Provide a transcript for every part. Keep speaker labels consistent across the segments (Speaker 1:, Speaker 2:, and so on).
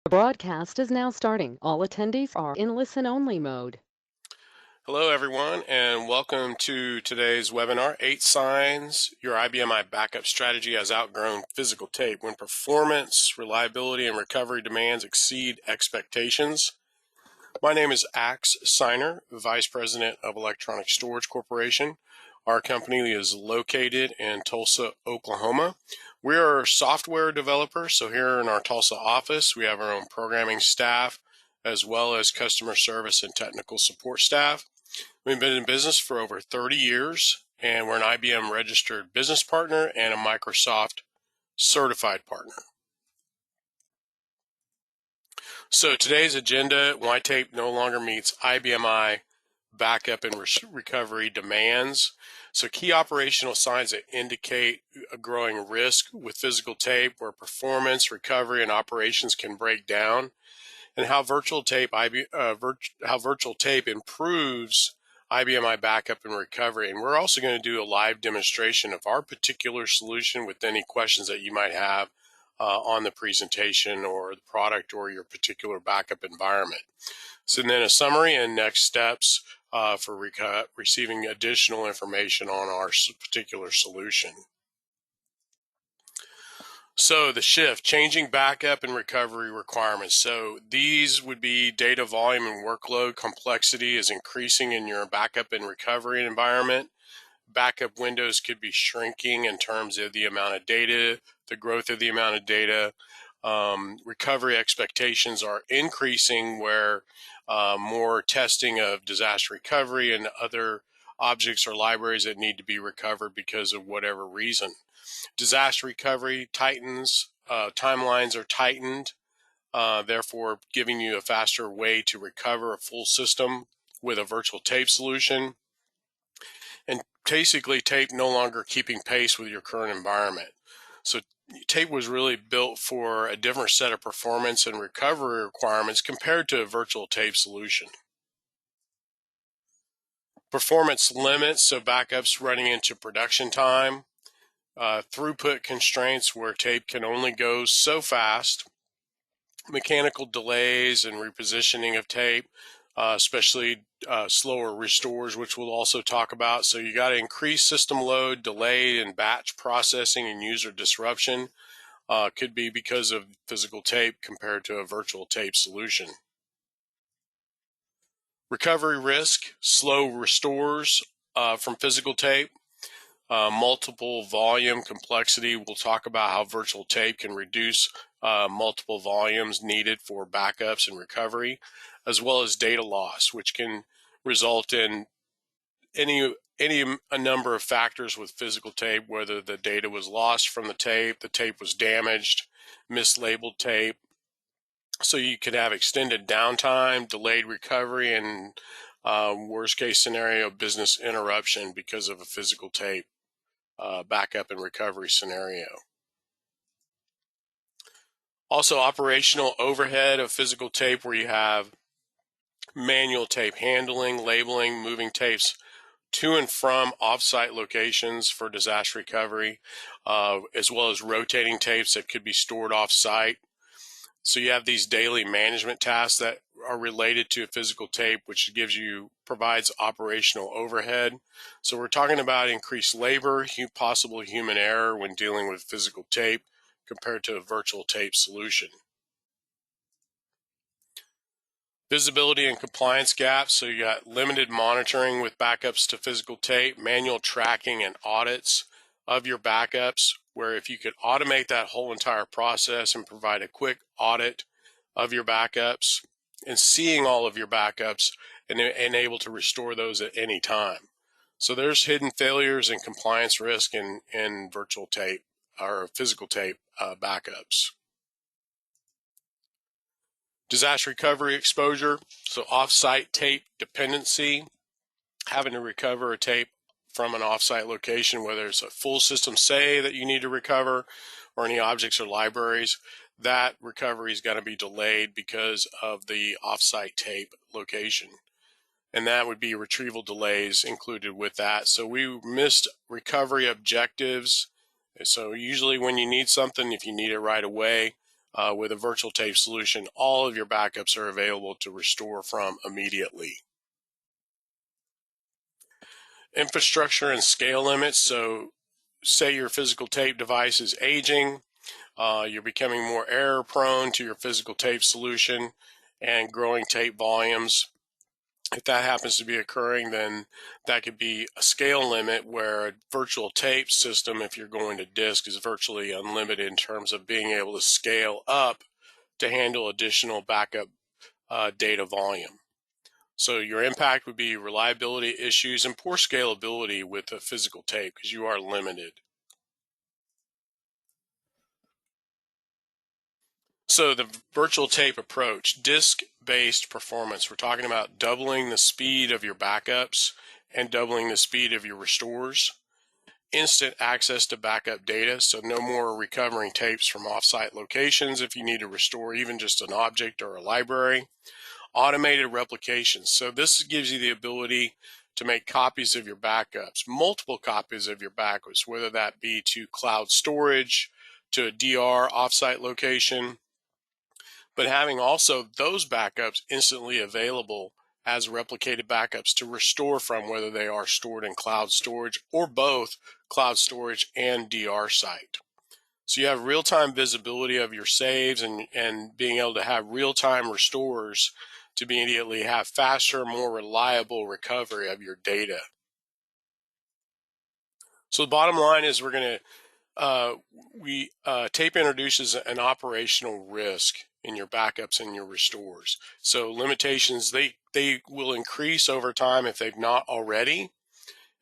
Speaker 1: The broadcast is now starting. All attendees are in listen-only mode.
Speaker 2: Hello, everyone, and welcome to today's webinar, 8 Signs Your IBM Backup Strategy Has Outgrown Physical Tape When Performance, Reliability, and Recovery Demands Exceed Expectations. My name is Axe Signer, Vice President of Electronic Storage Corporation. Our company is located in Tulsa, Oklahoma. We are software developers, so here in our Tulsa office, we have our own programming staff, as well as customer service and technical support staff. We've been in business for over 30 years, and we're an IBM registered business partner and a Microsoft certified partner. So today's agenda, why tape no longer meets IBM backup and recovery demands. So key operational signs that indicate a growing risk with physical tape where performance, recovery, and operations can break down, and how virtual tape improves IBM backup and recovery. And we're also going to do a live demonstration of our particular solution with any questions that you might have on the presentation or the product or your particular backup environment. So then a summary and next steps for receiving additional information on our particular solution. So the shift, changing backup and recovery requirements. So these would be data volume and workload. Complexity is increasing in your backup and recovery environment. Backup windows could be shrinking in terms of the amount of data, the growth of the amount of data. Recovery expectations are increasing where more testing of disaster recovery and other objects or libraries that need to be recovered because of whatever reason. Disaster recovery tightens, timelines are tightened, therefore giving you a faster way to recover a full system with a virtual tape solution. And basically tape no longer keeping pace with your current environment. So tape was really built for a different set of performance and recovery requirements compared to a virtual tape solution. Performance limits, so backups running into production time. Throughput constraints where tape can only go so fast. Mechanical delays and repositioning of tape, especially slower restores, which we'll also talk about. So you got to increase system load, delay and batch processing, and user disruption. Could be because of physical tape compared to a virtual tape solution. Recovery risk, slow restores from physical tape. Multiple volume complexity. We'll talk about how virtual tape can reduce multiple volumes needed for backups and recovery, as well as data loss, which can result in a number of factors with physical tape, whether the data was lost from the tape was damaged, mislabeled tape. So you could have extended downtime, delayed recovery, and worst case scenario, business interruption because of a physical tape backup and recovery scenario. Also, operational overhead of physical tape where you have manual tape handling, labeling, moving tapes to and from offsite locations for disaster recovery, as well as rotating tapes that could be stored offsite. So you have these daily management tasks that are related to physical tape, which provides operational overhead. So we're talking about increased labor, possible human error when dealing with physical tape compared to a virtual tape solution. Visibility and compliance gaps. So you got limited monitoring with backups to physical tape, manual tracking and audits of your backups, where if you could automate that whole entire process and provide a quick audit of your backups and seeing all of your backups and able to restore those at any time. So there's hidden failures and compliance risk in virtual tape or physical tape backups. Disaster recovery exposure, so offsite tape dependency, having to recover a tape from an offsite location, whether it's a full system say that you need to recover or any objects or libraries, that recovery is going to be delayed because of the offsite tape location. And that would be retrieval delays included with that. So we missed recovery objectives. So usually when you need something, if you need it right away, with a virtual tape solution, all of your backups are available to restore from immediately. Infrastructure and scale limits. So say your physical tape device is aging, you're becoming more error prone to your physical tape solution and growing tape volumes. If that happens to be occurring, then that could be a scale limit where a virtual tape system, if you're going to disk, is virtually unlimited in terms of being able to scale up to handle additional backup data volume. So your impact would be reliability issues and poor scalability with a physical tape because you are limited. So the virtual tape approach, disk-based performance, we're talking about doubling the speed of your backups and doubling the speed of your restores. Instant access to backup data, so no more recovering tapes from offsite locations if you need to restore even just an object or a library. Automated replication, so this gives you the ability to make copies of your backups, multiple copies of your backups, whether that be to cloud storage, to a DR offsite location, but having also those backups instantly available as replicated backups to restore from, whether they are stored in cloud storage or both cloud storage and DR site. So you have real-time visibility of your saves and being able to have real-time restores to immediately have faster, more reliable recovery of your data. So the bottom line is we're going to tape introduces an operational risk in your backups and your restores. So limitations, they will increase over time if they've not already.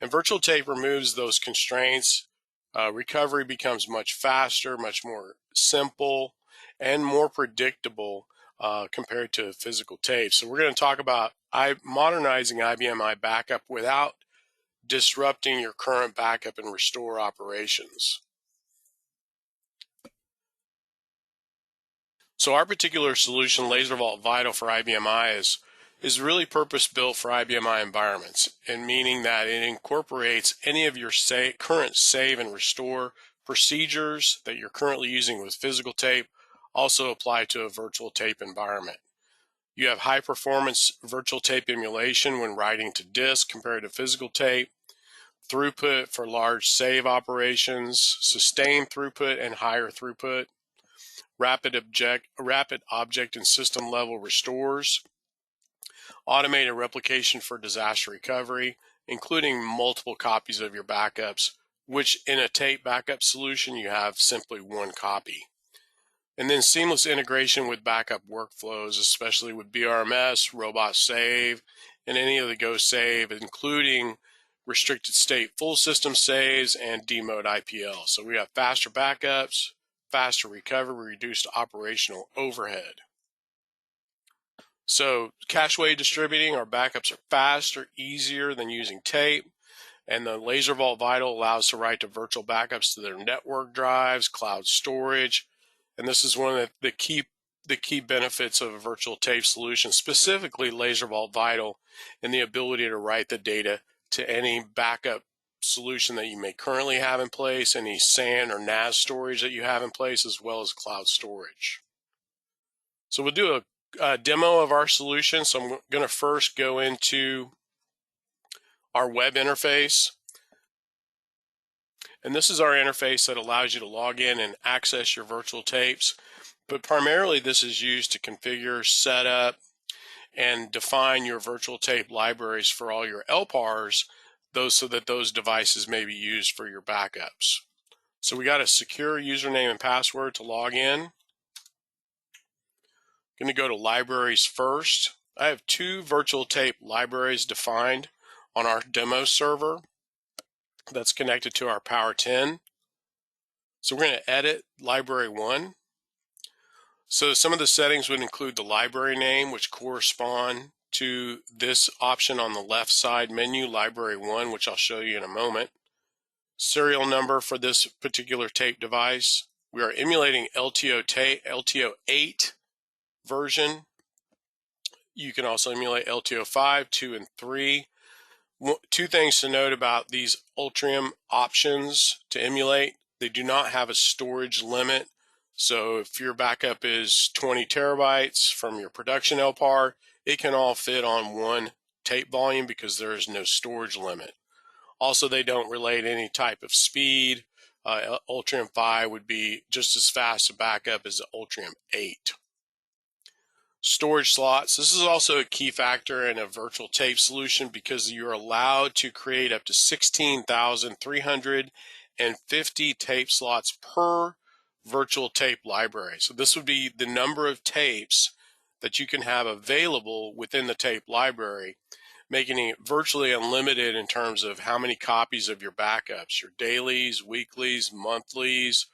Speaker 2: And virtual tape removes those constraints. Recovery becomes much faster, much more simple, and more predictable compared to physical tape. So we're going to talk about modernizing IBM iBackup without disrupting your current backup and restore operations. So our particular solution, LaserVault Vital for IBM I, is really purpose-built for IBM I environments, and meaning that it incorporates any of your current save and restore procedures that you're currently using with physical tape also apply to a virtual tape environment. You have high-performance virtual tape emulation when writing to disk compared to physical tape, throughput for large save operations, sustained throughput and higher throughput, rapid object and system level restores, automated replication for disaster recovery, including multiple copies of your backups, which in a tape backup solution, you have simply one copy. And then seamless integration with backup workflows, especially with BRMS, Robot Save, and any of the Go Save, including restricted state full system saves and demode IPL. So we have faster backups, faster recovery, reduced operational overhead. So cache-way distributing, our backups are faster, easier than using tape, and the LaserVault Vital allows to write to virtual backups to their network drives, cloud storage, and this is one of the key benefits of a virtual tape solution, specifically LaserVault Vital, and the ability to write the data to any backup solution that you may currently have in place, any SAN or NAS storage that you have in place, as well as cloud storage. So we'll do a demo of our solution. So I'm going to first go into our web interface. And this is our interface that allows you to log in and access your virtual tapes. But primarily this is used to configure, set up, and define your virtual tape libraries for all your LPARs, so that those devices may be used for your backups. So we got a secure username and password to log in. Going to go to libraries first. I have two virtual tape libraries defined on our demo server that's connected to our Power 10. So we're going to edit library 1. So some of the settings would include the library name, which correspond to this option on the left side menu, library 1, which I'll show you in a moment. Serial number for this particular tape device. We are emulating LTO 8 version. You can also emulate LTO 5, 2, and 3. Two things to note about these Ultrium options to emulate. They do not have a storage limit. So if your backup is 20 terabytes from your production LPAR, it can all fit on one tape volume because there is no storage limit. Also, they don't relate any type of speed. Ultrium 5 would be just as fast a backup as the Ultrium 8. Storage slots. This is also a key factor in a virtual tape solution because you're allowed to create up to 16,350 tape slots per virtual tape library. So this would be the number of tapes that you can have available within the tape library, making it virtually unlimited in terms of how many copies of your backups, your dailies, weeklies, monthlies,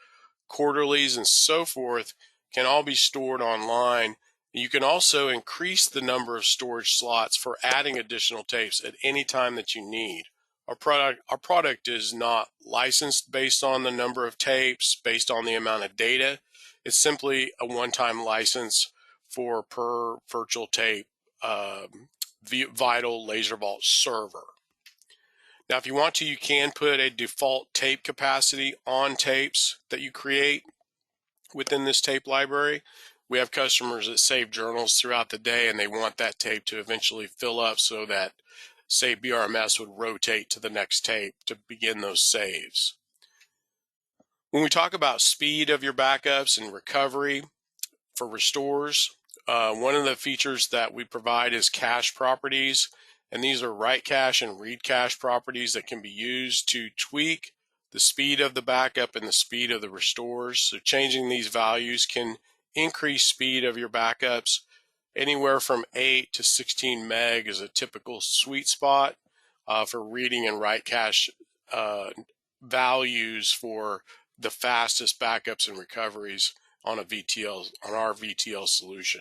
Speaker 2: quarterlies, and so forth can all be stored online. You can also increase the number of storage slots for adding additional tapes at any time that you need. Our product is not licensed based on the number of tapes, based on the amount of data. It's simply a one-time license for per virtual tape Vital LaserVault server. Now, if you want to, you can put a default tape capacity on tapes that you create within this tape library. We have customers that save journals throughout the day and they want that tape to eventually fill up so that, say, BRMS would rotate to the next tape to begin those saves. When we talk about speed of your backups and recovery for restores, one of the features that we provide is cache properties, and these are write cache and read cache properties that can be used to tweak the speed of the backup and the speed of the restores. So changing these values can increase speed of your backups. Anywhere from 8 to 16 meg is a typical sweet spot for reading and write cache values for the fastest backups and recoveries on our VTL solution.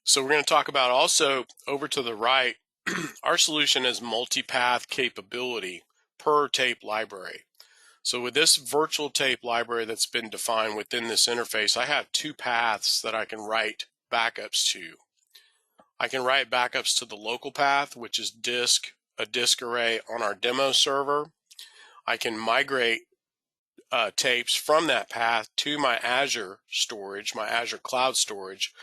Speaker 2: So we're going to talk about also over to the right, our solution has multi-path capability per tape library. So with this virtual tape library that's been defined within this interface, I have two paths that I can write backups to. I can write backups to the local path, which is a disk array on our demo server. I can migrate tapes from that path to my Azure storage, my Azure cloud storage.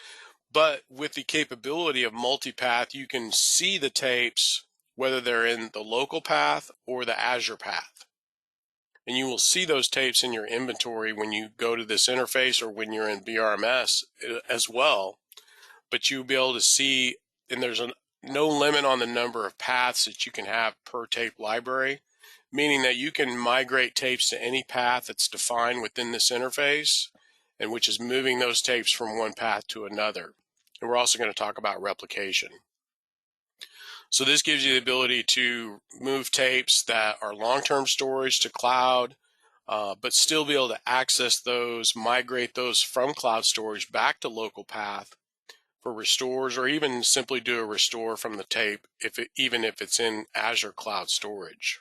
Speaker 2: But with the capability of multipath, you can see the tapes whether they're in the local path or the Azure path. And you will see those tapes in your inventory when you go to this interface or when you're in BRMS as well. But you'll be able to see, and there's no limit on the number of paths that you can have per tape library, meaning that you can migrate tapes to any path that's defined within this interface, and which is moving those tapes from one path to another. And we're also going to talk about replication. So this gives you the ability to move tapes that are long-term storage to cloud, but still be able to access those, migrate those from cloud storage back to local path for restores, or even simply do a restore from the tape even if it's in Azure cloud storage.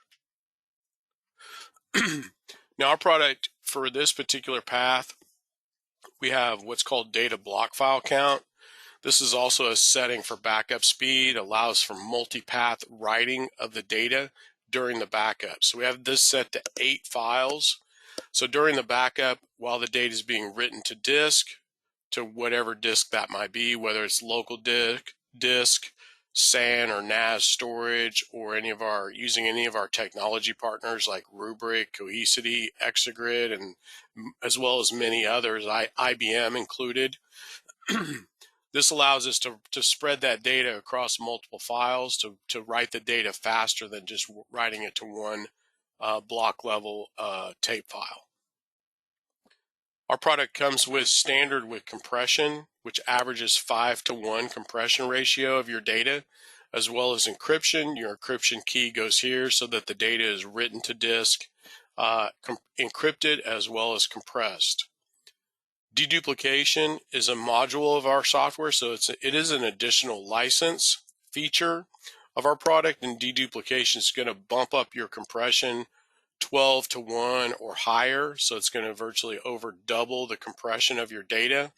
Speaker 2: Now our product for this particular path, we have what's called data block file count. This is also a setting for backup speed, allows for multi-path writing of the data during the backup. So we have this set to 8 files. So during the backup, while the data is being written to disk, to whatever disk that might be, whether it's local disk, SAN or NAS storage, or using any of our technology partners like Rubrik, Cohesity, Exagrid, and as well as many others, IBM included. This allows us to spread that data across multiple files to write the data faster than just writing it to one block level tape file. Our product comes with standard with compression, which averages 5-to-1 compression ratio of your data, as well as encryption. Your encryption key goes here so that the data is written to disk, encrypted as well as compressed. Deduplication is a module of our software, so it is an additional license feature of our product, and deduplication is going to bump up your compression 12-to-1 or higher, so it's going to virtually over double the compression of your data.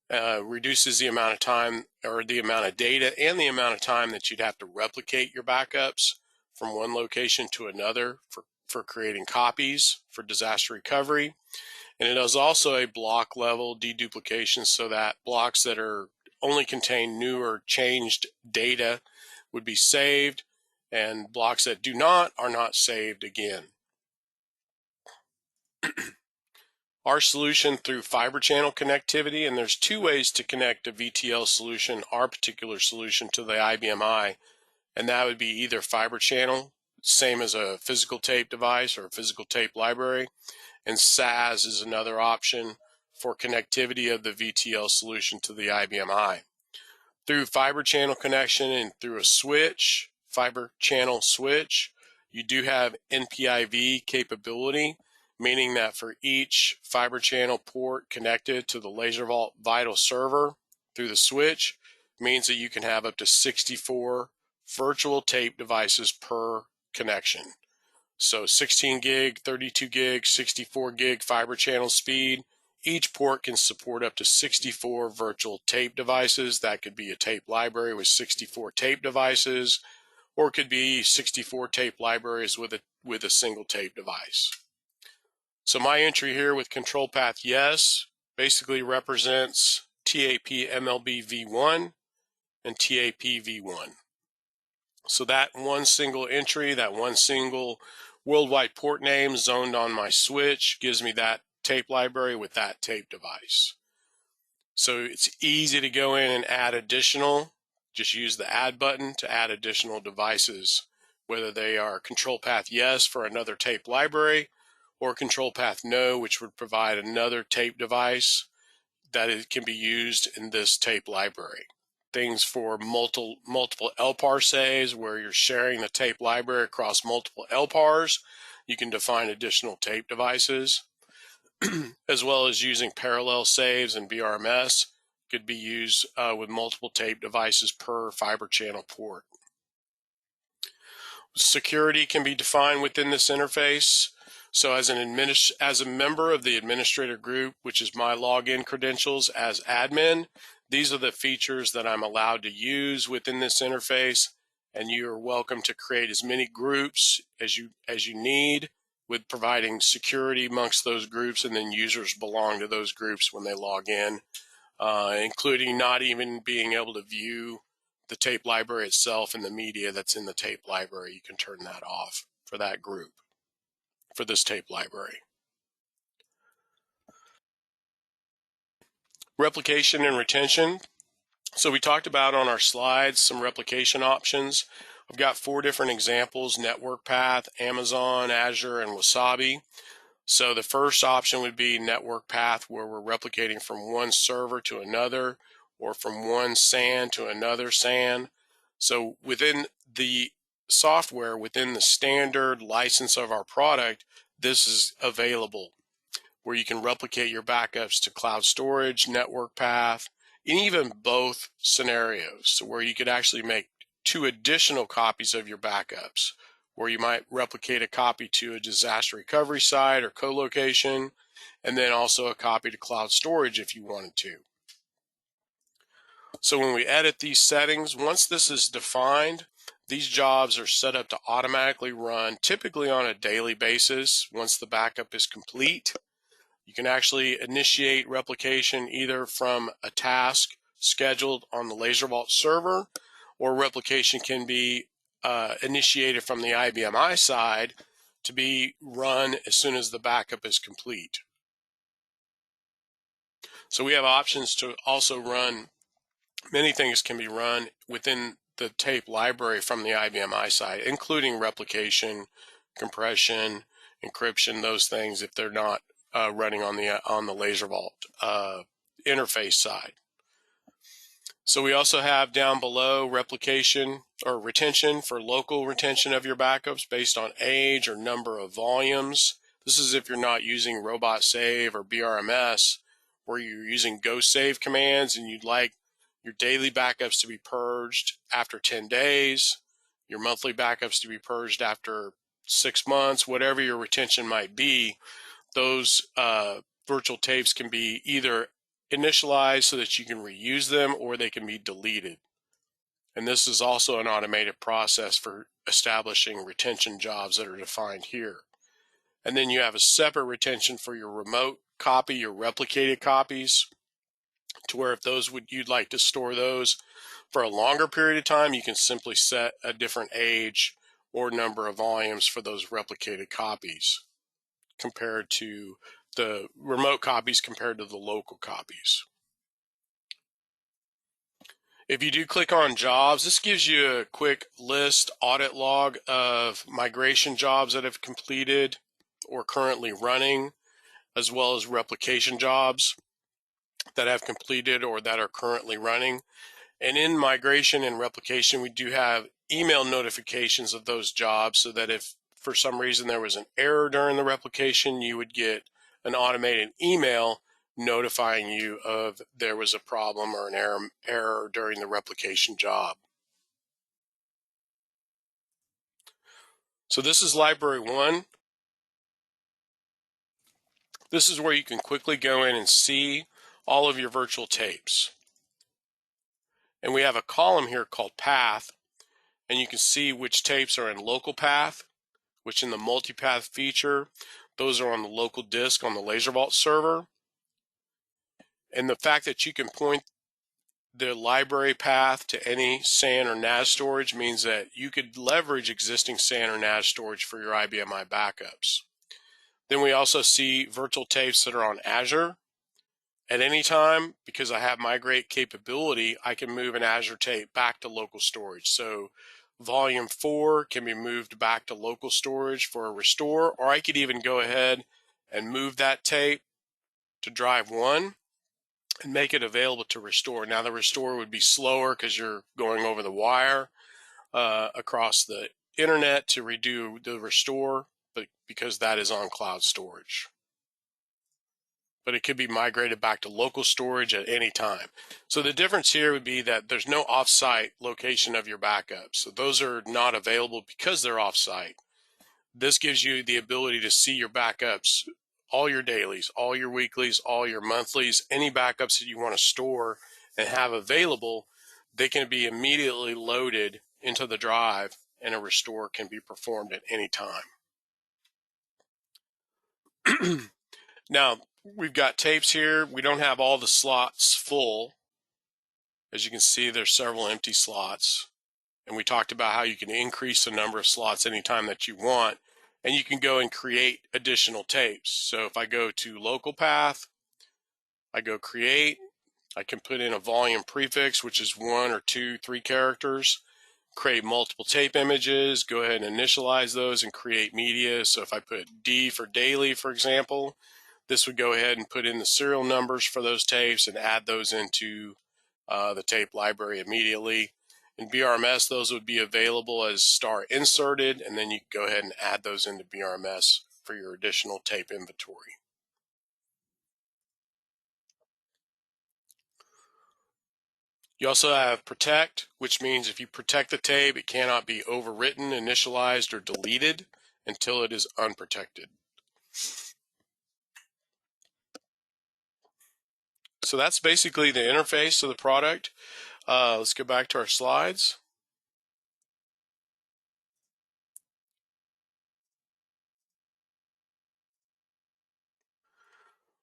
Speaker 2: Reduces the amount of time or the amount of data and the amount of time that you'd have to replicate your backups from one location to another for for creating copies for disaster recovery. And it is also a block level deduplication, so that blocks that are only contain new or changed data would be saved, and blocks that do not are not saved again. Our solution through fiber channel connectivity, and there's two ways to connect a VTL solution, our particular solution, to the IBMI, and that would be either fiber channel, same as a physical tape device or a physical tape library, and SAS is another option for connectivity of the VTL solution to the IBMI. Through fiber channel connection and through a switch, fiber channel switch, you do have NPIV capability, meaning that for each fiber channel port connected to the LaserVault Vital server through the switch, means that you can have up to 64 virtual tape devices per connection. So 16 gig, 32 gig, 64 gig fiber channel speed. Each port can support up to 64 virtual tape devices. That could be a tape library with 64 tape devices, or it could be 64 tape libraries with a single tape device. So my entry here with control path yes basically represents TAP MLB V1 and TAP V1. So that one single entry, that one single worldwide port name zoned on my switch gives me that tape library with that tape device. So it's easy to go in and add additional, just use the add button to add additional devices, whether they are control path yes for another tape library or control path no, which would provide another tape device that it can be used in this tape library. Things for multiple LPAR saves where you're sharing the tape library across multiple LPARs, you can define additional tape devices, as well as using parallel saves and BRMS could be used with multiple tape devices per fiber channel port. Security can be defined within this interface. So as a member of the administrator group, which is my login credentials as admin, these are the features that I'm allowed to use within this interface, and you are welcome to create as many groups as you need, with providing security amongst those groups, and then users belong to those groups when they log in, including not even being able to view the tape library itself and the media that's in the tape library. You can turn that off for that group, for this tape library. Replication and retention. So we talked about on our slides some replication options. I've got 4 different examples: network path, Amazon, Azure, and Wasabi. So the first option would be network path, where we're replicating from one server to another, or from one SAN to another SAN. So within the software, within the standard license of our product, this is available, where you can replicate your backups to cloud storage, network path, and even both scenarios, so where you could actually make 2 additional copies of your backups, where you might replicate a copy to a disaster recovery site or co-location, and then also a copy to cloud storage if you wanted to. So when we edit these settings, once this is defined, these jobs are set up to automatically run, typically on a daily basis once the backup is complete. You can actually initiate replication either from a task scheduled on the LaserVault server, or replication can be initiated from the IBMI side to be run as soon as the backup is complete. So we have options to also run, many things can be run within the tape library from the IBMI side, including replication, compression, encryption, those things if they're not running on the LaserVault interface side. So we also have down below replication or retention for local retention of your backups based on age or number of volumes. This is if you're not using robot save or BRMS, where you're using go save commands and you'd like your daily backups to be purged after 10 days, your monthly backups to be purged after 6 months, whatever your retention might be. Those virtual tapes can be either initialized so that you can reuse them, or they can be deleted. And this is also an automated process for establishing retention jobs that are defined here. And then you have a separate retention for your remote copy, your replicated copies, to where if you'd like to store those for a longer period of time, you can simply set a different age or number of volumes for those replicated copies compared to the remote copies compared to the local copies. If you do click on jobs, this gives you a quick list audit log of migration jobs that have completed or currently running, as well as replication jobs that have completed or that are currently running. And in migration and replication, we do have email notifications of those jobs, so that if for some reason there was an error during the replication, you would get an automated email notifying you of there was a problem or an error during the replication job. So this is library 1. This is where you can quickly go in and see all of your virtual tapes. And we have a column here called path, and you can see which tapes are in local path, which in the multipath feature, those are on the local disk on the LaserVault server. And the fact that you can point the library path to any SAN or NAS storage means that you could leverage existing SAN or NAS storage for your IBM I backups. Then we also see virtual tapes that are on Azure. At any time, because I have migrate capability, I can move an Azure tape back to local storage. So volume 4 can be moved back to local storage for a restore, or I could even go ahead and move that tape to drive 1 and make it available to restore. Now the restore would be slower because you're going over the wire across the internet to redo the restore, but because that is on cloud storage. But it could be migrated back to local storage at any time. So the difference here would be that there's no offsite location of your backups. So those are not available because they're offsite. This gives you the ability to see your backups, all your dailies, all your weeklies, all your monthlies, any backups that you want to store and have available, they can be immediately loaded into the drive and a restore can be performed at any time. Now, we've got tapes here. We don't have all the slots full. As you can see, there's several empty slots. And we talked about how you can increase the number of slots anytime that you want. And you can go and create additional tapes. So if I go to local path, I go create, I can put in a volume prefix, which is 1 or 2, 3 characters, create multiple tape images, go ahead and initialize those and create media. So if I put D for daily, for example, this would go ahead and put in the serial numbers for those tapes and add those into the tape library immediately. In BRMS, those would be available as star inserted, and then you can go ahead and add those into BRMS for your additional tape inventory. You also have protect, which means if you protect the tape, it cannot be overwritten, initialized, or deleted until it is unprotected. So that's basically the interface of the product. Let's go back to our slides.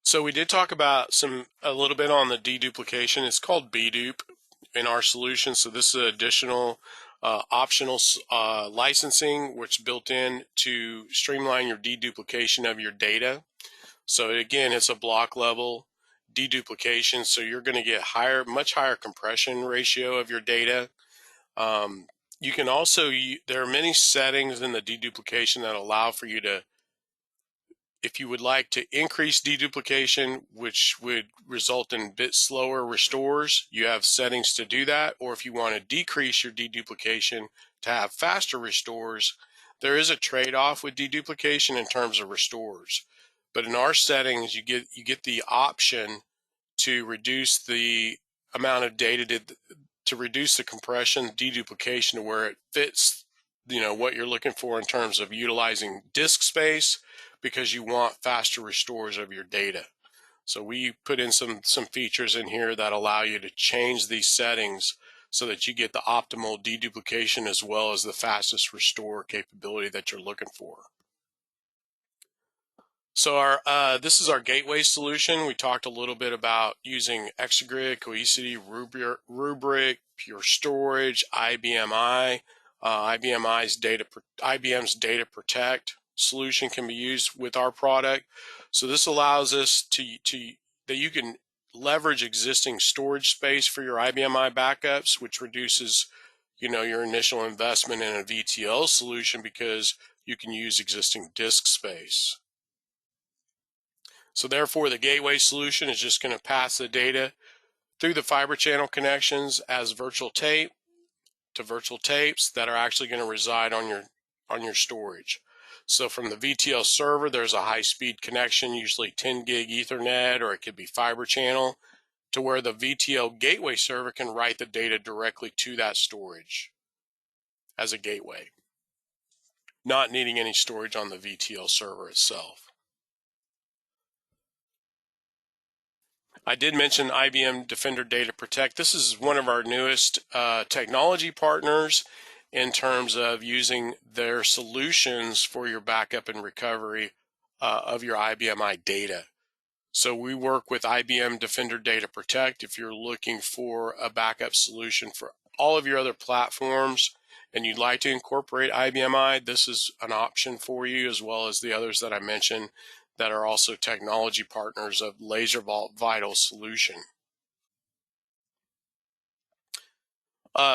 Speaker 2: So we did talk about a little bit on the deduplication. It's called bdupe in our solution. So this is additional optional licensing, which is built in to streamline your deduplication of your data. So again, it's a block level deduplication. So you're going to get much higher compression ratio of your data. You can also, there are many settings in the deduplication that allow for you to, if you would like to increase deduplication, which would result in a bit slower restores, you have settings to do that. Or if you want to decrease your deduplication to have faster restores, there is a trade-off with deduplication in terms of restores. But in our settings, you get the option to reduce the amount of data to reduce the compression, deduplication to where it fits, what you're looking for in terms of utilizing disk space, because you want faster restores of your data. So we put in some features in here that allow you to change these settings so that you get the optimal deduplication as well as the fastest restore capability that you're looking for. So this is our gateway solution. We talked a little bit about using Exagrid, Cohesity, Rubric, Pure Storage, IBMI. IBM's Data Protect solution can be used with our product. So this allows us that you can leverage existing storage space for your IBMI backups, which reduces, your initial investment in a VTL solution because you can use existing disk space. So therefore, the gateway solution is just going to pass the data through the fiber channel connections as virtual tape to virtual tapes that are actually going to reside on your storage. So from the VTL server, there's a high-speed connection, usually 10 gig Ethernet, or it could be fiber channel, to where the VTL gateway server can write the data directly to that storage as a gateway, not needing any storage on the VTL server itself. I did mention IBM Defender Data Protect. This is one of our newest technology partners in terms of using their solutions for your backup and recovery of your IBMI data. So we work with IBM Defender Data Protect. If you're looking for a backup solution for all of your other platforms and you'd like to incorporate IBMI, this is an option for you, as well as the others that I mentioned that are also technology partners of LaserVault Vital solution.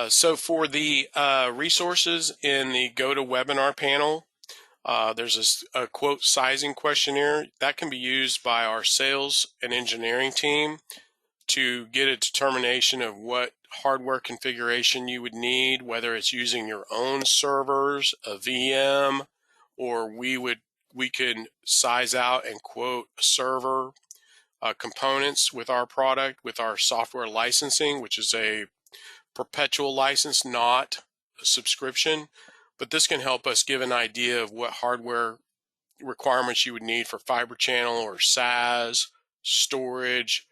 Speaker 2: So for the resources in the GoToWebinar panel, there's a quote sizing questionnaire that can be used by our sales and engineering team to get a determination of what hardware configuration you would need, whether it's using your own servers, a VM, or we can size out and quote server components with our product, with our software licensing, which is a perpetual license, not a subscription. But this can help us give an idea of what hardware requirements you would need for fiber channel or SAS, storage.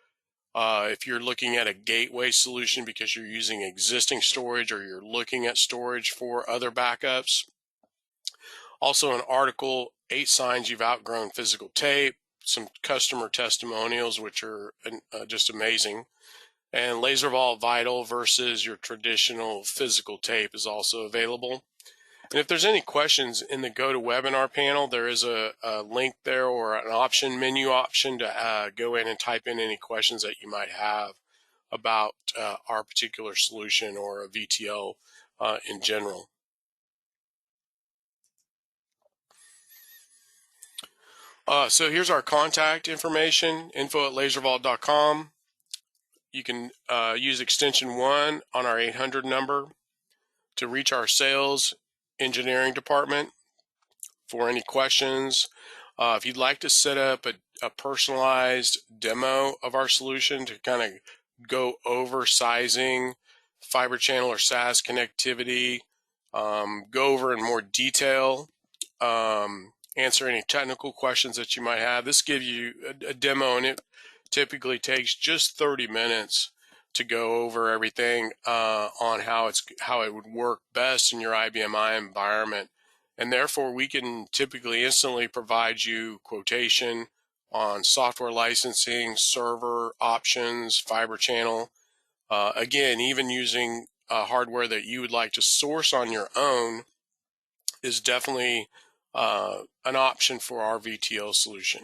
Speaker 2: If you're looking at a gateway solution because you're using existing storage or you're looking at storage for other backups. Also an article, 8 signs you've outgrown physical tape, some customer testimonials, which are just amazing. And LaserVault Vital versus your traditional physical tape is also available. And if there's any questions in the GoToWebinar panel, there is a link there or an menu option to go in and type in any questions that you might have about our particular solution or a VTO in general. So here's our contact information, info@laservault.com. You can use extension 1 on our 800 number to reach our sales engineering department for any questions. If you'd like to set up a personalized demo of our solution to kind of go over sizing, fiber channel or SAS connectivity, go over in more detail, answer any technical questions that you might have. This gives you a demo, and it typically takes just 30 minutes to go over everything on how it would work best in your IBMI environment. And therefore, we can typically instantly provide you quotation on software licensing, server options, fiber channel. Again, even using hardware that you would like to source on your own is definitely an option for our VTO solution.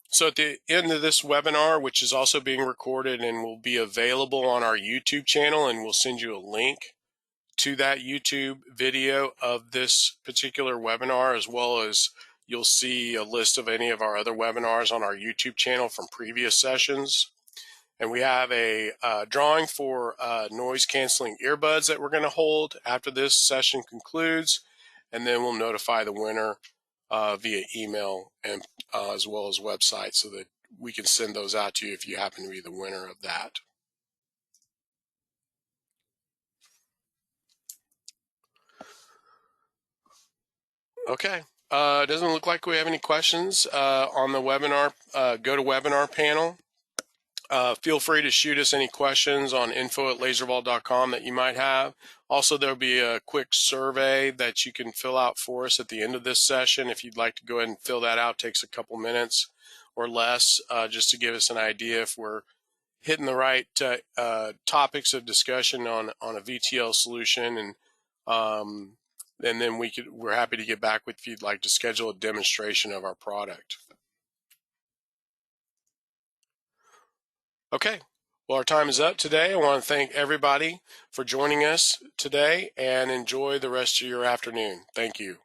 Speaker 2: So at the end of this webinar, which is also being recorded and will be available on our YouTube channel, and we'll send you a link to that YouTube video of this particular webinar, as well as you'll see a list of any of our other webinars on our YouTube channel from previous sessions. And we have a drawing for noise canceling earbuds that we're going to hold after this session concludes, and then we'll notify the winner via email and as well as website, so that we can send those out to you if you happen to be the winner of that. Okay. It doesn't look like we have any questions on the webinar, GoToWebinar panel. Feel free to shoot us any questions on info@laservault.com that you might have. Also, there'll be a quick survey that you can fill out for us at the end of this session. If you'd like to go ahead and fill that out, it takes a couple minutes or less, just to give us an idea if we're hitting the right topics of discussion on a VTL solution, and then we're happy to get back with you if you'd like to schedule a demonstration of our product. Okay, well, our time is up today. I want to thank everybody for joining us today, and enjoy the rest of your afternoon. Thank you.